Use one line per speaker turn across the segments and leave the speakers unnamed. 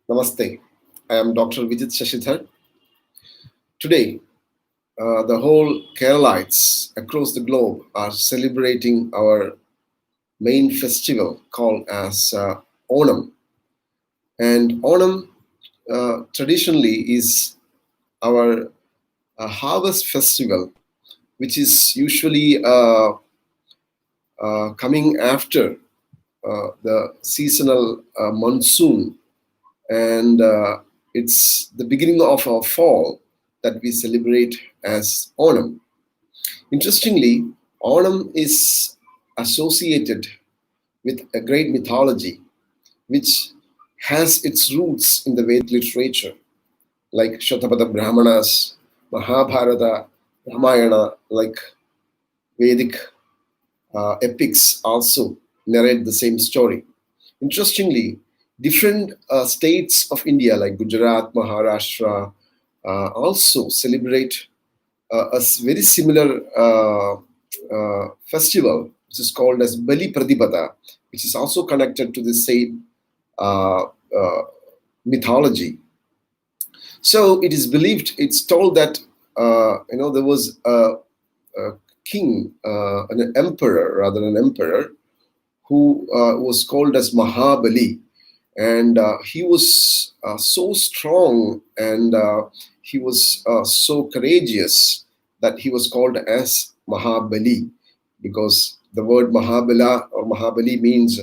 Namaste. I am Dr. Vijit Shashidhar. Today, the whole Keralites across the globe are celebrating our main festival called as Onam. And Onam traditionally is our harvest festival, which is usually coming after the seasonal monsoon, and it's the beginning of our fall that we celebrate as Onam. Interestingly, Onam is associated with a great mythology which has its roots in the Vedic literature, like Shatapada Brahmanas, Mahabharata, Ramayana, like Vedic epics also narrate the same story. Interestingly, different states of India like Gujarat, Maharashtra also celebrate very similar festival, which is called as Bali Pradipata, which is also connected to the same uh, uh, mythology. So it is believed, it's told that there was a king, an emperor, rather an emperor, who was called as Mahabali, and he was so strong and he was so courageous that he was called as Mahabali, because the word Mahabala or Mahabali means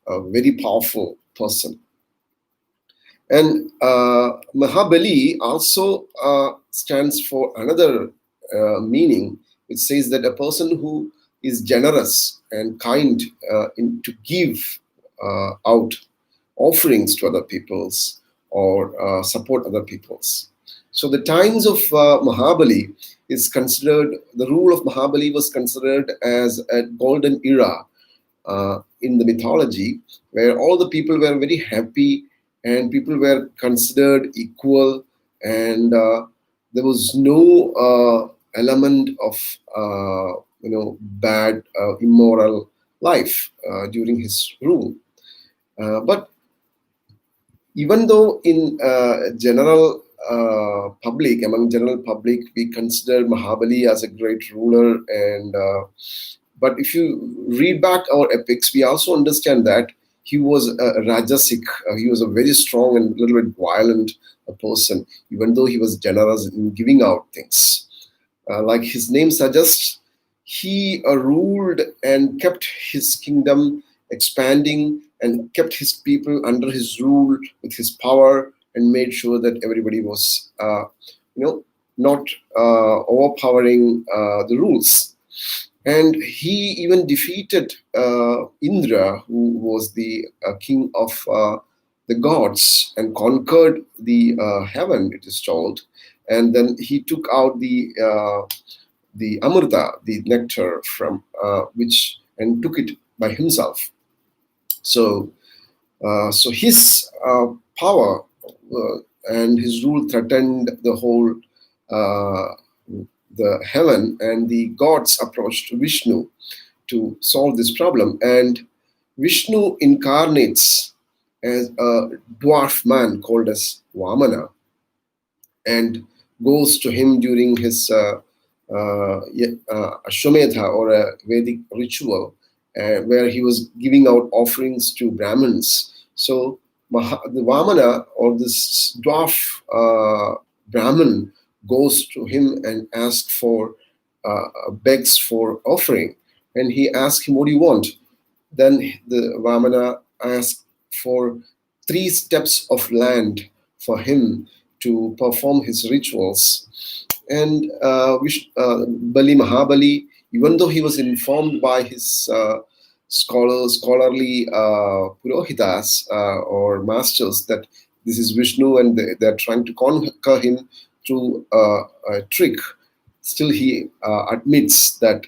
a very powerful person. And Mahabali also stands for another meaning. It says that a person who is generous and kind to give out offerings to other peoples or support other peoples. So the times of Mahabali is considered, the rule of Mahabali was considered as a golden era in the mythology, where all the people were very happy and people were considered equal, and there was no element of bad, immoral life during his rule. But even though in general public, among general public, we consider Mahabali as a great ruler, and but if you read back our epics, we also understand that he was a rajasic. He was a very strong and a little bit violent person, even though he was generous in giving out things. Like his name suggests, he ruled and kept his kingdom expanding and kept his people under his rule with his power, and made sure that everybody was, not overpowering the rules. And he even defeated Indra, who was the king of the gods, and conquered the heaven, it is told. And then he took out the amrita, the nectar from which, and took it by himself. So, so his power and his rule threatened the whole uh, the heaven, and the gods approached Vishnu to solve this problem. And Vishnu incarnates as a dwarf man called as Vamana, and goes to him during his Ashwamedha, or a Vedic ritual, where he was giving out offerings to Brahmins. So the Vamana, or this dwarf Brahmin, goes to him and asks for, begs for offering. And he asks him, "What do you want?" Then the Vamana asked for 3 steps of land for him to perform his rituals. And Bali Mahabali, even though he was informed by his scholarly purohitas or masters that this is Vishnu and they're trying to conquer him through a trick, still he admits that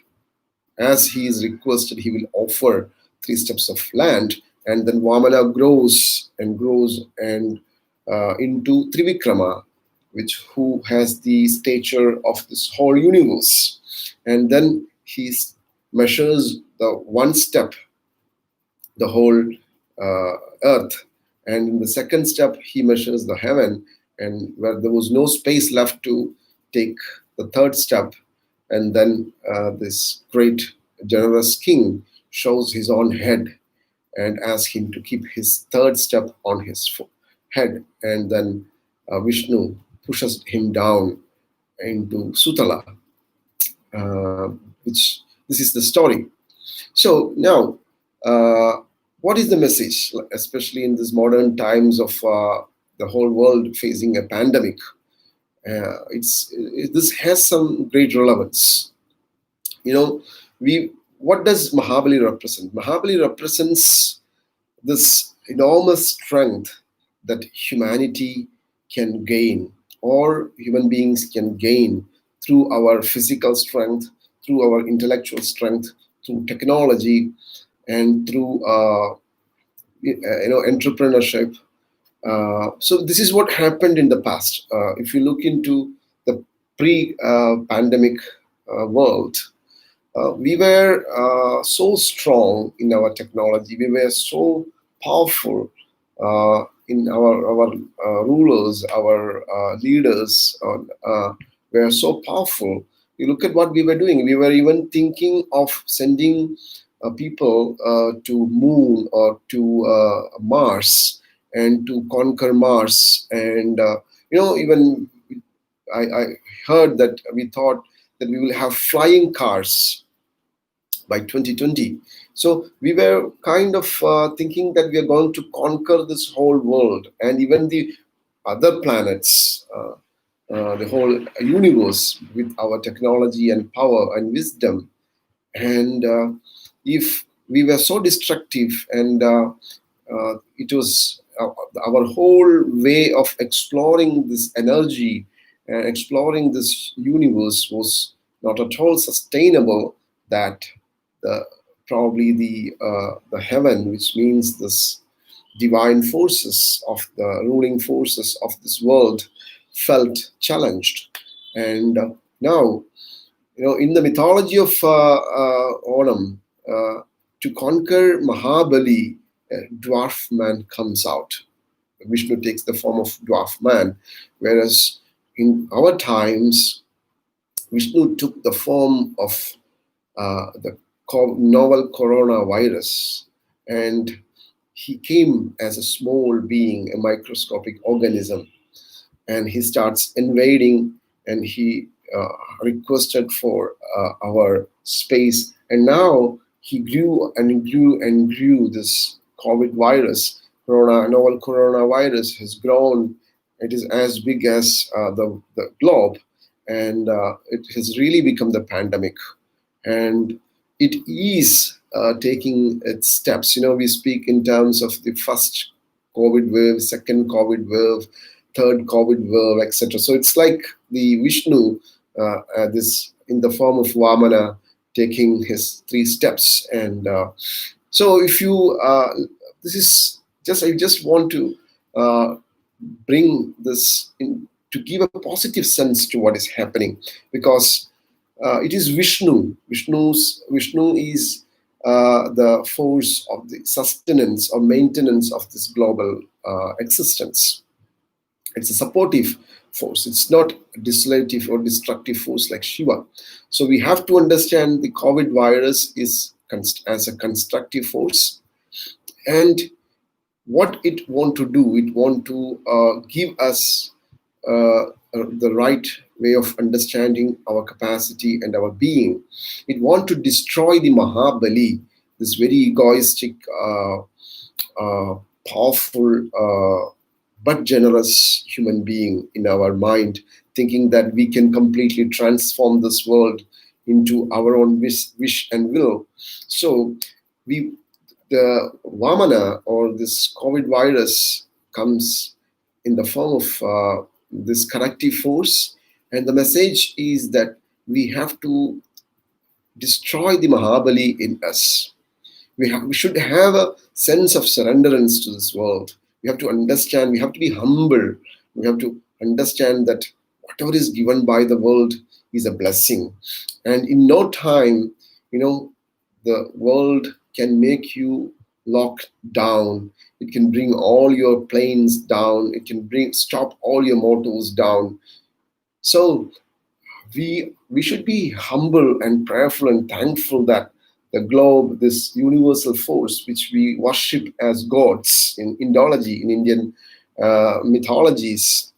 as he is requested, he will offer 3 steps of land, and then Vamana grows and grows and into Trivikrama, which who has the stature of this whole universe. And then he measures the 1 step, the whole earth, And in the second step, he measures the heaven, and where there was no space left to take the third step. And then this great, generous king shows his own head and asks him to keep his third step on his head. And then Vishnu pushes him down into Sutala, uh, which this is the story. So now, uh, what is the message, especially in these modern times of the whole world facing a pandemic? This has some great relevance. You know, we what does Mahabali represent? Mahabali represents this enormous strength that humanity can gain, or human beings can gain, through our physical strength, through our intellectual strength, through technology, and through entrepreneurship. So this is what happened in the past. If you look into the pre-pandemic world, we were so strong in our technology. We were so powerful in our rulers, our leaders were so powerful. You look at what we were doing. We were even thinking of sending people to moon or to Mars, and to conquer Mars. And even I heard that we thought that we will have flying cars by 2020. So we were kind of thinking that we are going to conquer this whole world and even the other planets, the whole universe, with our technology and power and wisdom. And if we were so destructive, and it was our whole way of exploring this energy and exploring this universe was not at all sustainable, that the probably the heaven, which means this divine forces of the ruling forces of this world, felt challenged. And now, in the mythology of Onam, to conquer Mahabali, a dwarf man comes out. Vishnu takes the form of dwarf man, whereas in our times, Vishnu took the form of the novel coronavirus, and he came as a small being, a microscopic organism, and he starts invading, and he requested for our space. And now he grew and grew and grew. This COVID virus, novel coronavirus, has grown. It is as big as the globe, and it has really become the pandemic. And it is taking its steps. We speak in terms of the first COVID wave, second COVID wave, third COVID wave, etc. So it's like the Vishnu, this in the form of Vamana, taking his three steps. And so, if you, this is just, I just want to uh, bring this in to give a positive sense to what is happening, because it is Vishnu. Vishnu is the force of the sustenance or maintenance of this global existence. It's a supportive force. It's not a desolative or destructive force like Shiva. So we have to understand the COVID virus is as a constructive force, and what it want to do, it want to give us the right way of understanding our capacity and our being. It want to destroy the Mahabali, this very egoistic, uh, powerful, but generous human being in our mind, thinking that we can completely transform this world into our own wish and will. So we the Vamana, or this COVID virus, comes in the form of this corrective force. And the message is that we have to destroy the Mahabali in us. We should have a sense of surrenderance to this world. We have to understand, we have to be humble. We have to understand that whatever is given by the world is a blessing. And in no time, the world can make you lock down. It can bring all your planes down. It can bring stop all your motors down. So we should be humble and prayerful and thankful that the globe, this universal force which we worship as gods in Indology, in Indian mythologies,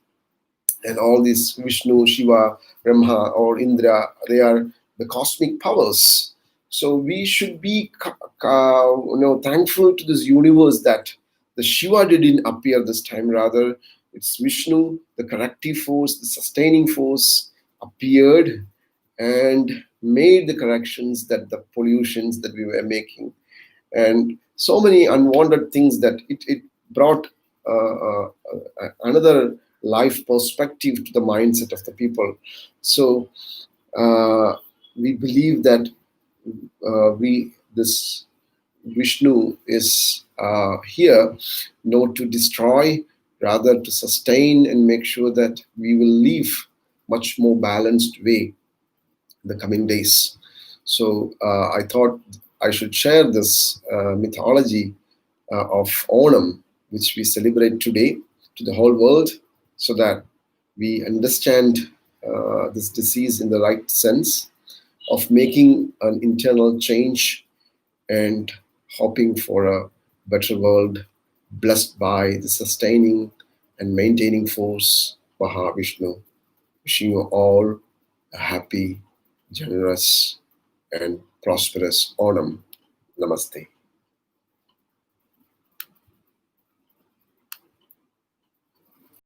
and all these Vishnu, Shiva, Brahma, or Indra, they are the cosmic powers. So we should be thankful to this universe that the Shiva didn't appear this time. Rather, it's Vishnu, the corrective force, the sustaining force, appeared and made the corrections that the pollutions that we were making, and so many unwanted things that it brought another life perspective to the mindset of the people. So uh, we believe that we this Vishnu is here not to destroy, rather to sustain and make sure that we will live much more balanced way the coming days. So I thought I should share this mythology of Onam, which we celebrate today, to the whole world, so that we understand this disease in the right sense of making an internal change and hoping for a better world blessed by the sustaining and maintaining force, Mahavishnu. Wishing you all a happy, generous, and prosperous Onam. Namaste.